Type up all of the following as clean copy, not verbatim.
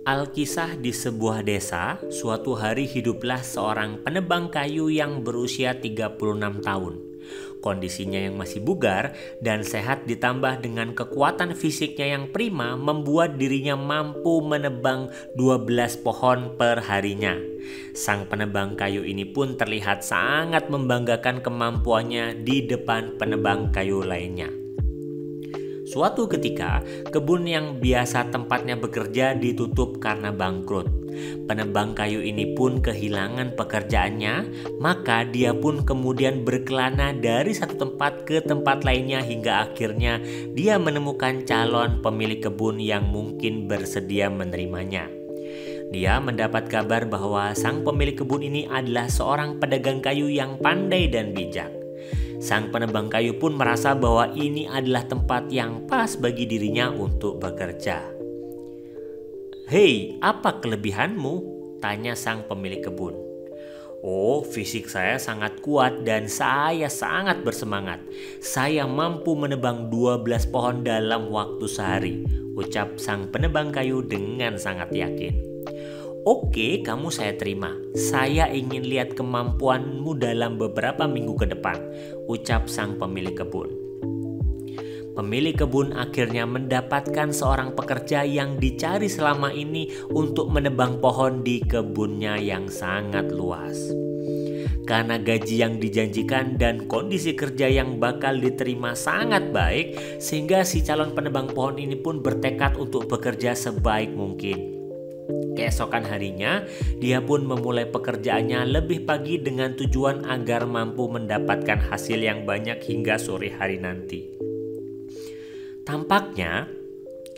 Alkisah di sebuah desa, suatu hari hiduplah seorang penebang kayu yang berusia 36 tahun. Kondisinya yang masih bugar dan sehat ditambah dengan kekuatan fisiknya yang prima membuat dirinya mampu menebang 12 pohon per harinya. Sang penebang kayu ini pun terlihat sangat membanggakan kemampuannya di depan penebang kayu lainnya. Suatu ketika, kebun yang biasa tempatnya bekerja ditutup karena bangkrut. Penebang kayu ini pun kehilangan pekerjaannya, maka dia pun kemudian berkelana dari satu tempat ke tempat lainnya hingga akhirnya dia menemukan calon pemilik kebun yang mungkin bersedia menerimanya. Dia mendapat kabar bahwa sang pemilik kebun ini adalah seorang pedagang kayu yang pandai dan bijak. Sang penebang kayu pun merasa bahwa ini adalah tempat yang pas bagi dirinya untuk bekerja. "Hei, apa kelebihanmu?" tanya sang pemilik kebun. "Oh, fisik saya sangat kuat dan saya sangat bersemangat. Saya mampu menebang 12 pohon dalam waktu sehari," ucap sang penebang kayu dengan sangat yakin. "Oke, kamu saya terima. Saya ingin lihat kemampuanmu dalam beberapa minggu ke depan," ucap sang pemilik kebun. Pemilik kebun akhirnya mendapatkan seorang pekerja yang dicari selama ini untuk menebang pohon di kebunnya yang sangat luas. Karena gaji yang dijanjikan dan kondisi kerja yang bakal diterima sangat baik, sehingga si calon penebang pohon ini pun bertekad untuk bekerja sebaik mungkin. Keesokan harinya, dia pun memulai pekerjaannya lebih pagi dengan tujuan agar mampu mendapatkan hasil yang banyak hingga sore hari nanti. Tampaknya,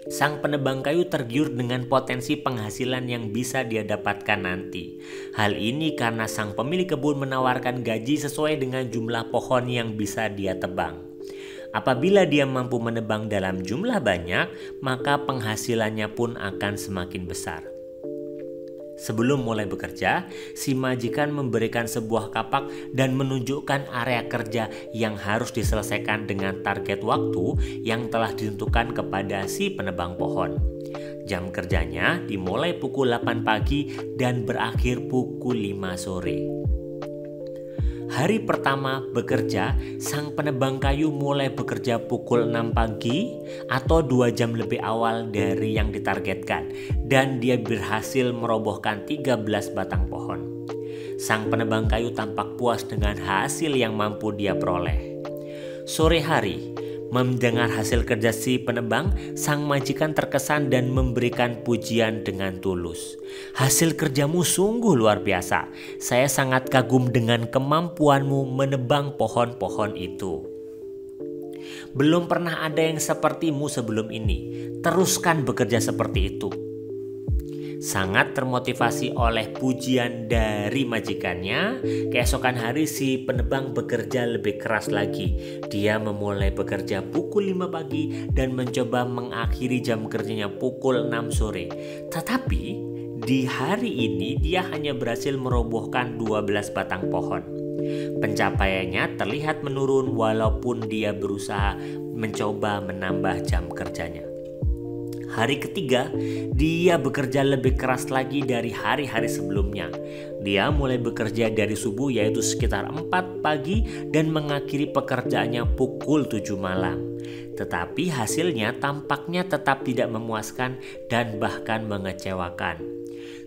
sang penebang kayu tergiur dengan potensi penghasilan yang bisa dia dapatkan nanti. Hal ini karena sang pemilik kebun menawarkan gaji sesuai dengan jumlah pohon yang bisa dia tebang. Apabila dia mampu menebang dalam jumlah banyak, maka penghasilannya pun akan semakin besar. Sebelum mulai bekerja, si majikan memberikan sebuah kapak dan menunjukkan area kerja yang harus diselesaikan dengan target waktu yang telah ditentukan kepada si penebang pohon. Jam kerjanya dimulai pukul 8 pagi dan berakhir pukul 5 sore. Hari pertama bekerja, sang penebang kayu mulai bekerja pukul 6 pagi atau 2 jam lebih awal dari yang ditargetkan, dan dia berhasil merobohkan 13 batang pohon. Sang penebang kayu tampak puas dengan hasil yang mampu dia peroleh. Sore hari, mendengar hasil kerja si penebang, sang majikan terkesan dan memberikan pujian dengan tulus. "Hasil kerjamu sungguh luar biasa. Saya sangat kagum dengan kemampuanmu menebang pohon-pohon itu. Belum pernah ada yang sepertimu sebelum ini. Teruskan bekerja seperti itu." Sangat termotivasi oleh pujian dari majikannya, keesokan hari si penebang bekerja lebih keras lagi. Dia memulai bekerja pukul 5 pagi dan mencoba mengakhiri jam kerjanya pukul 6 sore. Tetapi di hari ini dia hanya berhasil merobohkan 12 batang pohon. Pencapaiannya terlihat menurun walaupun dia berusaha mencoba menambah jam kerjanya. Hari ketiga, dia bekerja lebih keras lagi dari hari-hari sebelumnya. Dia mulai bekerja dari subuh yaitu sekitar 4 pagi dan mengakhiri pekerjaannya pukul 7 malam. Tetapi hasilnya tampaknya tetap tidak memuaskan dan bahkan mengecewakan.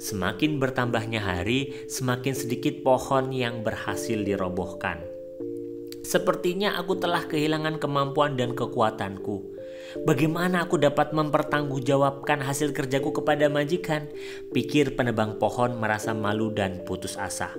Semakin bertambahnya hari, semakin sedikit pohon yang berhasil dirobohkan. "Sepertinya aku telah kehilangan kemampuan dan kekuatanku. Bagaimana aku dapat mempertanggungjawabkan hasil kerjaku kepada majikan?" pikir penebang pohon merasa malu dan putus asa.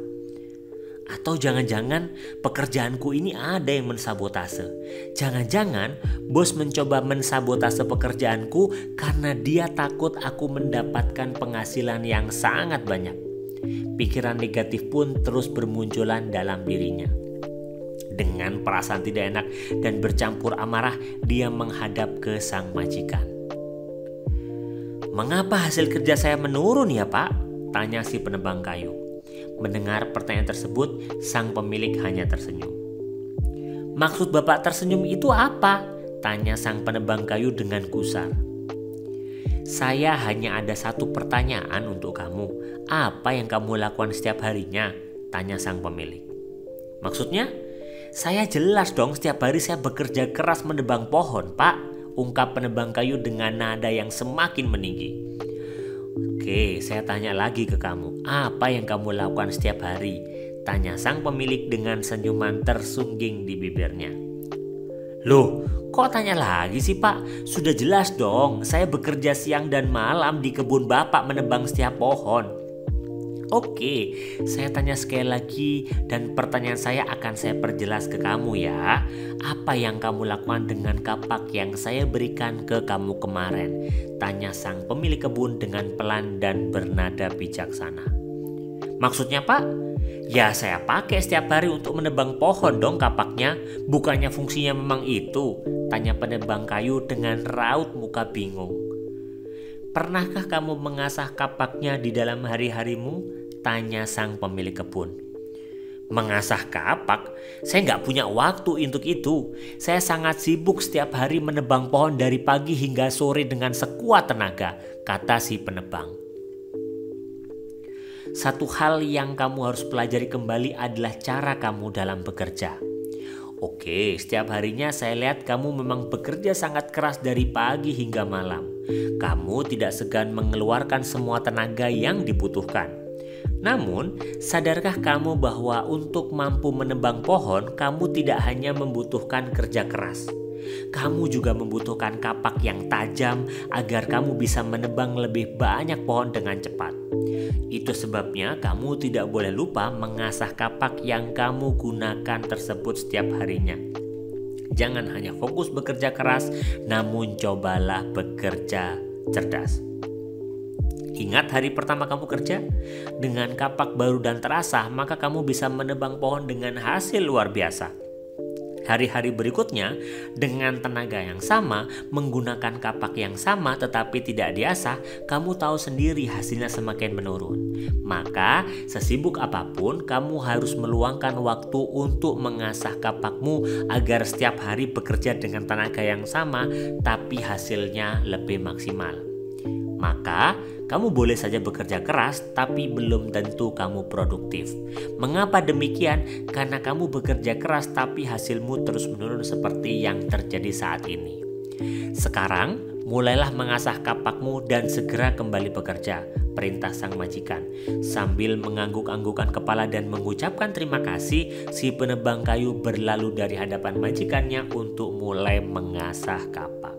"Atau jangan-jangan pekerjaanku ini ada yang mensabotase. Jangan-jangan bos mencoba mensabotase pekerjaanku karena dia takut aku mendapatkan penghasilan yang sangat banyak." Pikiran negatif pun terus bermunculan dalam dirinya. Dengan perasaan tidak enak dan bercampur amarah, dia menghadap ke sang majikan. "Mengapa hasil kerja saya menurun ya, Pak?" tanya si penebang kayu. Mendengar pertanyaan tersebut, sang pemilik hanya tersenyum. "Maksud Bapak tersenyum itu apa?" tanya sang penebang kayu dengan gusar. Saya hanya ada satu pertanyaan untuk kamu. Apa yang kamu lakukan setiap harinya? Tanya sang pemilik. Maksudnya? Saya jelas dong, setiap hari saya bekerja keras menebang pohon, Pak, ungkap penebang kayu dengan nada yang semakin meninggi. Oke, saya tanya lagi ke kamu. Apa yang kamu lakukan setiap hari? Tanya sang pemilik dengan senyuman tersungging di bibirnya. Loh, kok tanya lagi sih, Pak? Sudah jelas dong, saya bekerja siang dan malam di kebun Bapak menebang setiap pohon. Oke, saya tanya sekali lagi dan pertanyaan saya akan saya perjelas ke kamu ya. Apa yang kamu lakukan dengan kapak yang saya berikan ke kamu kemarin? Tanya sang pemilik kebun dengan pelan dan bernada bijaksana. Maksudnya, Pak? Ya, saya pakai setiap hari untuk menebang pohon dong kapaknya. Bukannya fungsinya memang itu? Tanya penebang kayu dengan raut muka bingung. Pernahkah kamu mengasah kapaknya di dalam hari-harimu? Tanya sang pemilik kebun. Mengasah kapak? Saya nggak punya waktu untuk itu. Saya sangat sibuk setiap hari menebang pohon dari pagi hingga sore dengan sekuat tenaga, kata si penebang. Satu hal yang kamu harus pelajari kembali adalah cara kamu dalam bekerja. Oke, setiap harinya saya lihat kamu memang bekerja sangat keras dari pagi hingga malam. Kamu tidak segan mengeluarkan semua tenaga yang dibutuhkan. Namun, sadarkah kamu bahwa untuk mampu menebang pohon, kamu tidak hanya membutuhkan kerja keras. Kamu juga membutuhkan kapak yang tajam agar kamu bisa menebang lebih banyak pohon dengan cepat. Itu sebabnya kamu tidak boleh lupa mengasah kapak yang kamu gunakan tersebut setiap harinya. Jangan hanya fokus bekerja keras, namun cobalah bekerja cerdas. Ingat hari pertama kamu kerja? Dengan kapak baru dan terasah, maka kamu bisa menebang pohon dengan hasil luar biasa. Hari-hari berikutnya, dengan tenaga yang sama, menggunakan kapak yang sama tetapi tidak diasah, kamu tahu sendiri hasilnya semakin menurun. Maka, sesibuk apapun, kamu harus meluangkan waktu untuk mengasah kapakmu agar setiap hari bekerja dengan tenaga yang sama, tapi hasilnya lebih maksimal. Maka, kamu boleh saja bekerja keras, tapi belum tentu kamu produktif. Mengapa demikian? Karena kamu bekerja keras, tapi hasilmu terus menurun seperti yang terjadi saat ini. Sekarang, mulailah mengasah kapakmu dan segera kembali bekerja, perintah sang majikan. Sambil mengangguk-anggukan kepala dan mengucapkan terima kasih, si penebang kayu berlalu dari hadapan majikannya untuk mulai mengasah kapak.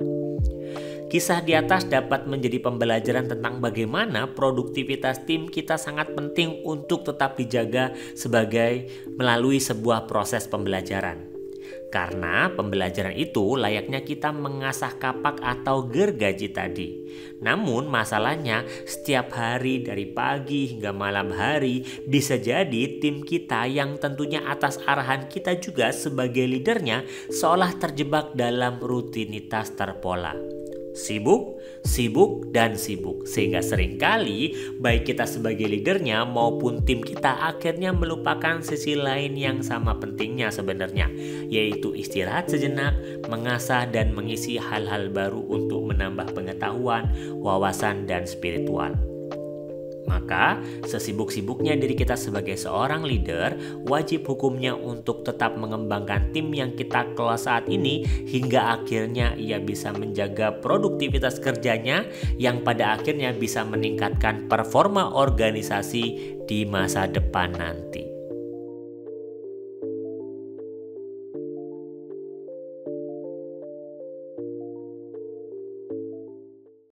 Kisah di atas dapat menjadi pembelajaran tentang bagaimana produktivitas tim kita sangat penting untuk tetap dijaga sebagai melalui sebuah proses pembelajaran. Karena pembelajaran itu layaknya kita mengasah kapak atau gergaji tadi. Namun masalahnya setiap hari dari pagi hingga malam hari bisa jadi tim kita yang tentunya atas arahan kita juga sebagai leadernya seolah terjebak dalam rutinitas terpola. Sibuk, dan sibuk. Sehingga seringkali baik kita sebagai leadernya maupun tim kita akhirnya melupakan sisi lain yang sama pentingnya sebenarnya, yaitu istirahat sejenak, mengasah dan mengisi hal-hal baru untuk menambah pengetahuan, wawasan dan spiritual. Maka, sesibuk-sibuknya diri kita sebagai seorang leader, wajib hukumnya untuk tetap mengembangkan tim yang kita kelola saat ini hingga akhirnya ia bisa menjaga produktivitas kerjanya yang pada akhirnya bisa meningkatkan performa organisasi di masa depan nanti.